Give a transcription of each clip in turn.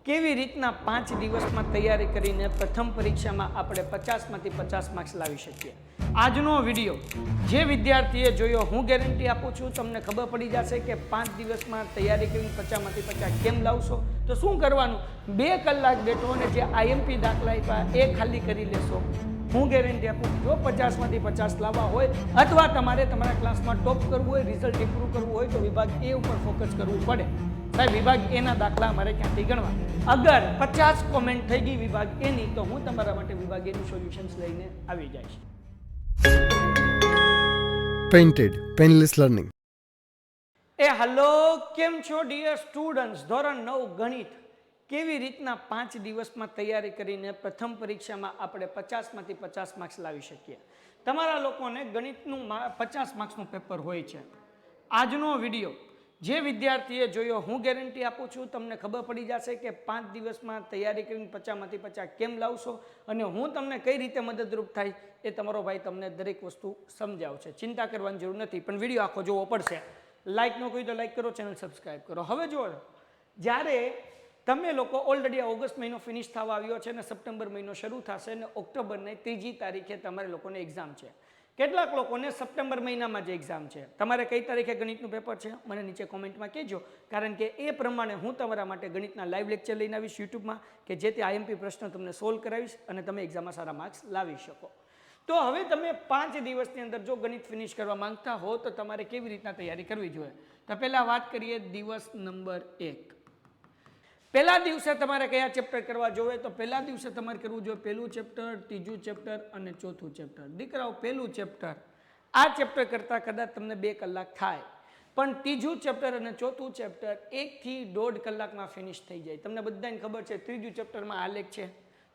કેવી રીતના 5 દિવસમાં તૈયારી કરીને પ્રથમ પરીક્ષામાં આપણે 50માંથી 50 માર્ક્સ લાવી શકીએ? આજનો વિડીયો જે વિદ્યાર્થીએ જોયો, હું ગેરંટી આપું છું તમને ખબર પડી જશે કે 5 દિવસમાં તૈયારી કરીને 50માંથી 50 કેમ લાવશો. તો શું કરવાનું? 2 કલાક બેઠો અને જે આઈએમપી દાખલા આપ્યા એ ખાલી કરી લેશો. હું ગેરંટી આપું, જો 50માંથી 50 લાવવા હોય અથવા તમારે તમારા ક્લાસમાં ટોપ કરવું હોય, રિઝલ્ટ ઇમ્પ્રૂવ કરવું હોય તો વિભાગ એ ઉપર ફોકસ કરવું પડે. સાહેબ, વિભાગ એના દાખલા અમારે ક્યાંથી ગણવા? અગર 50 કોમેન્ટ થઈ ગઈ વિભાગ એની, તો હું તમારા માટે વિભાગ એનું સોલ્યુશન્સ લઈને આવી જઈશ. Painted painless learning. હલો, કેમ છો ડિયર સ્ટુડન્ટ્સ? ધોરણ 9 ગણિત કેવી રીતના 5 દિવસમાં તૈયારી કરીને પ્રથમ પરીક્ષામાં આપણે 50માંથી 50 માર્ક્સ લાવી શકીએ? તમારા લોકોને ગણિતનું 50 માર્ક્સનું પેપર હોય છે. આજનો વિડીયો જે વિદ્યાર્થીએ જોયો, હું ગેરંટી આપું છું તમને ખબર પડી જશે કે 5 દિવસમાં તૈયારી કરીને 50માંથી 50 કેમ લાવશો અને હું તમને કઈ રીતે મદદરૂપ થાય એ તમારો ભાઈ તમને દરેક વસ્તુ સમજાવશે. ચિંતા કરવાની જરૂર નથી, પણ વિડીયો આખો જોવો પડશે. લાઇક ન કોઈ તો લાઇક કરો, ચેનલ સબસ્ક્રાઈબ કરો. હવે જો, જ્યારે તમે લોકો ઓલરેડી ઓગસ્ટ મહિનો ફિનિશ થવા આવ્યો છે અને સપ્ટેમ્બર મહિનો શરૂ થશે અને ઓક્ટોબરની 3જી તારીખે તમારે લોકોને એક્ઝામ છે. કેટલાક લોકોને સપ્ટેમ્બર મહિનામાં જ એક્ઝામ છે. તમારે કઈ તારીખે ગણિતનું પેપર છે મને નીચે કોમેન્ટમાં કહેજો, કારણ કે એ પ્રમાણે હું તમારા માટે ગણિતના લાઈવ લેક્ચર લઈને આવીશ યુટ્યુબમાં, કે જેથી આઈએમપી પ્રશ્ન તમને સોલ્વ કરાવીશ અને તમે એક્ઝામમાં સારા માર્ક્સ લાવી શકો. તો હવે તમે 5 દિવસની અંદર જો ગણિત ફિનિશ કરવા માંગતા હો તો તમારે કેવી રીતના તૈયારી કરવી જોઈએ? તો પહેલાં વાત કરીએ દિવસ નંબર 1. પહેલા દિવસે તમારે કયા ચેપ્ટર કરવા જોઈએ? તો પહેલા દિવસે તમારે કરવું જોઈએ પહેલું ચેપ્ટર, ત્રીજું ચેપ્ટર અને ચોથું ચેપ્ટર. દીકરાઓ, પહેલું ચેપ્ટર, આ ચેપ્ટર કરતાં કદાચ તમને 2 કલાક થાય, પણ ત્રીજું ચેપ્ટર અને ચોથું ચેપ્ટર 1 થી 1.5 કલાકમાં ફિનિશ થઈ જાય. તમને બધાને ખબર છે ત્રીજું ચેપ્ટરમાં આલેખ છે,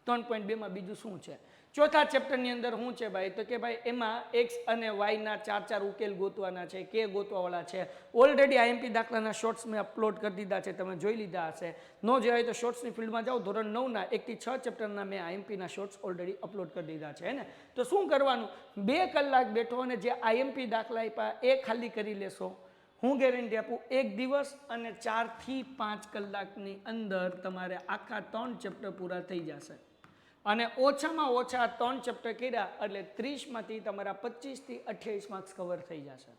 3.2માં બીજું શું છે. ચોથા ચેપ્ટરની અંદર શું છે ભાઈ? તો કે ભાઈ એમાં એક્સ અને વાયના 4 ઉકેલ ગોતવાના છે, કે ગોતવાવાળા છે. ઓલરેડી આઈએમપી દાખલાના શોર્ટ્સ મેં અપલોડ કરી દીધા છે, તમે જોઈ લીધા હશે. ન જોયા તો શોર્ટ્સની ફિલ્ડમાં જાઓ, ધોરણ 9ના 1 થી 6 ચેપ્ટરના મેં આઈએમપીના શોર્ટ્સ ઓલરેડી અપલોડ કરી દીધા છે ને. તો શું કરવાનું? 2 કલાક બેઠો અને જે આઈએમપી દાખલા આપ્યા એ ખાલી કરી લેશો. હું ગેરંટી આપું, 1 દિવસ અને 4 થી 5 કલાકની અંદર તમારે આખા 3 ચેપ્ટર પૂરા થઈ જશે. અને ઓછામાં ઓછા 3 ચેપ્ટર કર્યા એટલે 30માંથી તમારા 25 થી 28 માર્ક્સ કવર થઈ જશે.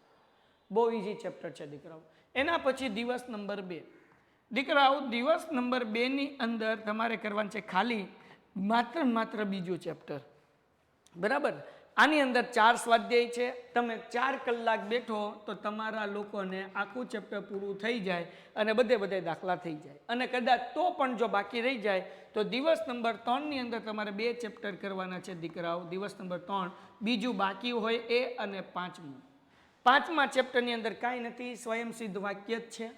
બહુ ઇઝી ચેપ્ટર છે દીકરાઓ. એના પછી દિવસ નંબર 2. દીકરાઓ, દિવસ નંબર 2ની અંદર તમારે કરવાનું છે ખાલી માત્ર બીજું ચેપ્ટર. બરાબર? આની અંદર 4 સ્વાધ્યાય છે. તમે 4 કલાક બેઠો તો તમારા લોકોને આખું ચેપ્ટર પૂરું થઈ જાય અને બધે દાખલા થઈ જાય. અને કદાચ તો પણ જો બાકી રહી જાય તો દિવસ નંબર 3ની અંદર તમારે 2 ચેપ્ટર કરવાના છે દીકરાઓ. દિવસ નંબર 3 બીજું બાકી હોય એ અને 5મું. 5મા ચેપ્ટરની અંદર કાંઈ નથી, સ્વયંસિદ્ધ વાક્ય જ છે,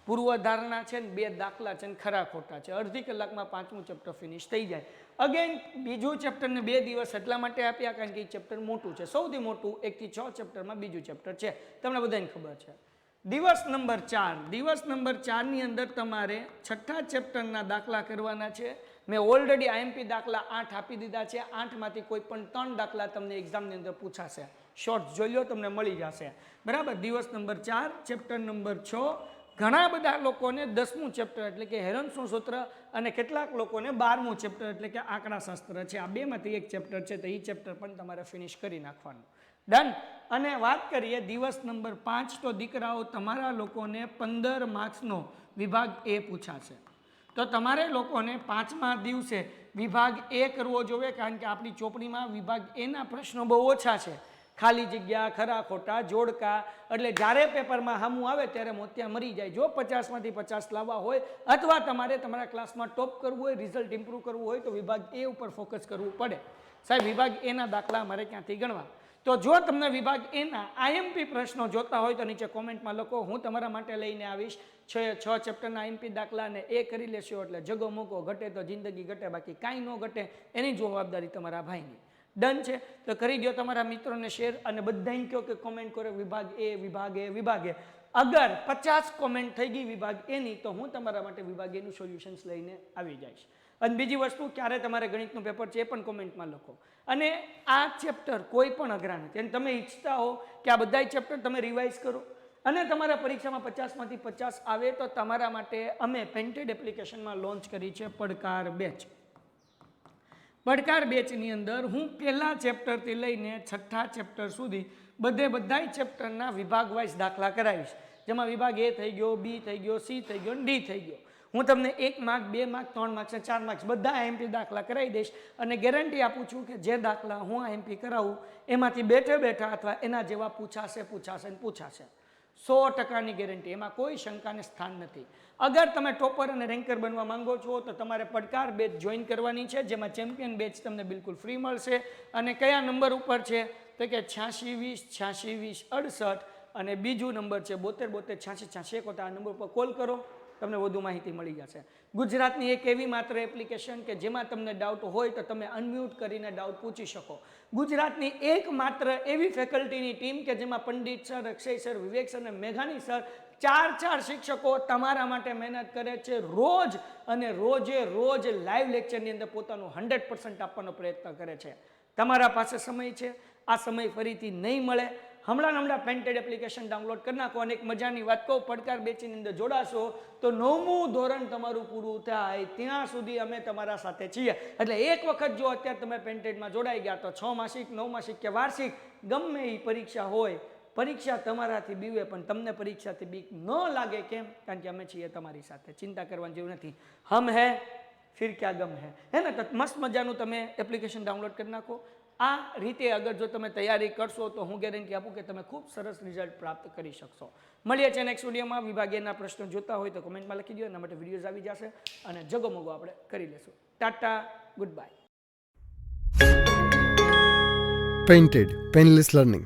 પૂર્વધારણા છે ને 2 દાખલા છે ને ખરા ખોટા છે. અડધી કલાકમાં 5મું ચેપ્ટર ફિનિશ થઈ જાય. અગેન બીજું ચેપ્ટરને 2 દિવસ એટલા માટે આપ્યા કારણ કે એ ચેપ્ટર મોટું છે, સૌથી મોટું. 1 થી 6 ચેપ્ટરમાં બીજું ચેપ્ટર છે, તમને બધાને ખબર છે. દિવસ નંબર 4. દિવસ નંબર 4ની અંદર તમારે 6થા ચેપ્ટરના દાખલા કરવાના છે. મેં ઓલરેડી આઈએમપી દાખલા 8 આપી દીધા છે. 8માંથી કોઈ પણ 3 દાખલા તમને એક્ઝામની અંદર પૂછાશે. શોર્ટ્સ જોઈ લો, તમને મળી જશે. બરાબર? દિવસ નંબર 4, ચેપ્ટર નંબર 6. ઘણા બધા લોકોને 10મું ચેપ્ટર એટલે કે હેરન્સનું સૂત્ર અને કેટલાક લોકોને 12મું ચેપ્ટર એટલે કે આંકડાશાસ્ત્ર છે. આ 2માંથી એક ચેપ્ટર છે, તો એ ચેપ્ટર પણ તમારે ફિનિશ કરી નાખવાનું. ડન. અને વાત કરીએ દિવસ નંબર 5, તો દીકરાઓ તમારા લોકોને 15 માર્ક્સનો વિભાગ એ પૂછાશે. તો તમારે લોકોને 5મા દિવસે વિભાગ એ કરવો જોઈએ, કારણ કે આપણી ચોપડીમાં વિભાગ એના પ્રશ્નો બહુ ઓછા છે. ખાલી જગ્યા, ખરા ખોટા, જોડકા. એટલે જ્યારે પેપરમાં સામું આવે ત્યારે મોતિયા મરી જાય. જો 50માંથી 50 લાવવા હોય અથવા તમારે તમારા ક્લાસમાં ટોપ કરવું હોય, રિઝલ્ટ ઇમ્પ્રૂવ કરવું હોય તો વિભાગ એ ઉપર ફોકસ કરવું પડે. સાહેબ, વિભાગ એના દાખલા અમારે ક્યાંથી ગણવા? તો જો તમને વિભાગ એના આઈએમપી પ્રશ્નો જોતા હોય તો નીચે કોમેન્ટમાં લખો, હું તમારા માટે લઈને આવીશ. 6 ચેપ્ટરના આઈએમપી દાખલાને એ કરી લેશો એટલે જગો મોકો ઘટે તો જિંદગી ઘટે, બાકી કાંઈ ન ઘટે. એની જવાબદારી તમારા ભાઈની. ડન છે? તો કરી દો તમારા મિત્રોને શેર અને બધાને કહો કે કોમેન્ટ કરો વિભાગ એ, વિભાગ એ, વિભાગ એ. અગર 50 કોમેન્ટ થઈ ગઈ વિભાગ એની, તો હું તમારા માટે વિભાગ એનું સોલ્યુશન્સ લઈને આવી જઈશ. અને બીજી વસ્તુ, ક્યારે તમારે ગણિતનું પેપર છે એ પણ કોમેન્ટમાં લખો. અને આ ચેપ્ટર કોઈ પણ અઘરા નથી અને તમે ઈચ્છતા હો કે આ બધા ચેપ્ટર તમે રિવાઇઝ કરો અને તમારા પરીક્ષામાં 50માંથી 50 આવે તો તમારા માટે અમે પેન્ટેડ એપ્લિકેશનમાં લોન્ચ કરી છે પડકાર બેચ. પડકાર બેચની અંદર હું પહેલા ચેપ્ટરથી લઈને છઠ્ઠા ચેપ્ટર સુધી બધાય ચેપ્ટરના વિભાગ વાઇઝ દાખલા કરાવીશ, જેમાં વિભાગ એ થઈ ગયો, બી થઈ ગયો, સી થઈ ગયો, ડી થઈ ગયો. હું તમને 1 માર્ક 2 માર્ક 3 માર્ક્સ અને 4 માર્ક્સ બધા આઈએમપી દાખલા કરાવી દઈશ અને ગેરંટી આપું છું કે જે દાખલા હું આઈએમપી કરાવું એમાંથી બેઠા અથવા એના જેવા પૂછાશે 100%ની ગેરંટી, એમાં કોઈ શંકાને સ્થાન નથી. અગર તમે ટોપર અને રેન્કર બનવા માંગો છો તો તમારે પડકાર બેચ જોઈન કરવાની છે, જેમાં ચેમ્પિયન બેચ તમને બિલકુલ ફ્રી મળશે. અને કયા નંબર ઉપર છે તો કે 8620 8620 68 અને બીજું નંબર છે 72 72 86 86 આ નંબર પર કોલ કરો, તમને વધુ માહિતી મળી જશે. ગુજરાતની એક એવી માત્ર એપ્લિકેશન કે જેમાં તમને ડાઉટ હોય તો તમે અનમ્યુટ કરીને ડાઉટ પૂછી શકો. ગુજરાતની એક માત્ર એવી ફેકલ્ટીની ટીમ કે જેમાં પંડિત સર, અક્ષય સર, વિવેક સર અને મેઘાણી સર 4 શિક્ષકો તમારા માટે મહેનત કરે છે રોજ, અને રોજ લાઈવ લેક્ચરની અંદર પોતાનું 100% આપવાનો પ્રયત્ન કરે છે. તમારા પાસે સમય છે, આ સમય ફરીથી નહીં મળે. હમણાં પેન્ટેડ એપ્લિકેશન ડાઉનલોડ કરી નાખો. અને એક મજાની વાત કહું, પડકાર બેચની અંદર જોડાશો તો 9મું ધોરણ તમારું પૂરું થાય ત્યાં સુધી અમે તમારા સાથે છીએ. એટલે એક વખત જો અત્યારે તમે પેન્ટેડમાં જોડાઈ ગયા તો 6 માસિક 9 માસિક કે વાર્ષિક ગમે એ પરીક્ષા હોય, પરીક્ષા તમારાથી બીવે પણ તમને પરીક્ષાથી બીક ન લાગે. કેમ? કારણ કે અમે છીએ તમારી સાથે, ચિંતા કરવાની જરૂર નથી. હમ હે ફિર ક્યા ગમ હે ને? તો મસ્ત મજાનું તમે એપ્લિકેશન ડાઉનલોડ કરી નાખો. આ રીતે અગર જો તમે તૈયારી કરશો તો હું ગેરંટી આપું કે તમે ખૂબ સરસ રિઝલ્ટ પ્રાપ્ત કરી શકશો. મળીએ છીએ નેક્સ્ટ વિડીયોમાં. વિભાગીયના પ્રશ્નો જોતા હોય તો કોમેન્ટમાં લખી દો, એના માટે વિડીયોઝ આવી જશે અને જગોમગો આપણે કરી લેશું. Tata, good bye. Painted Painless Learning.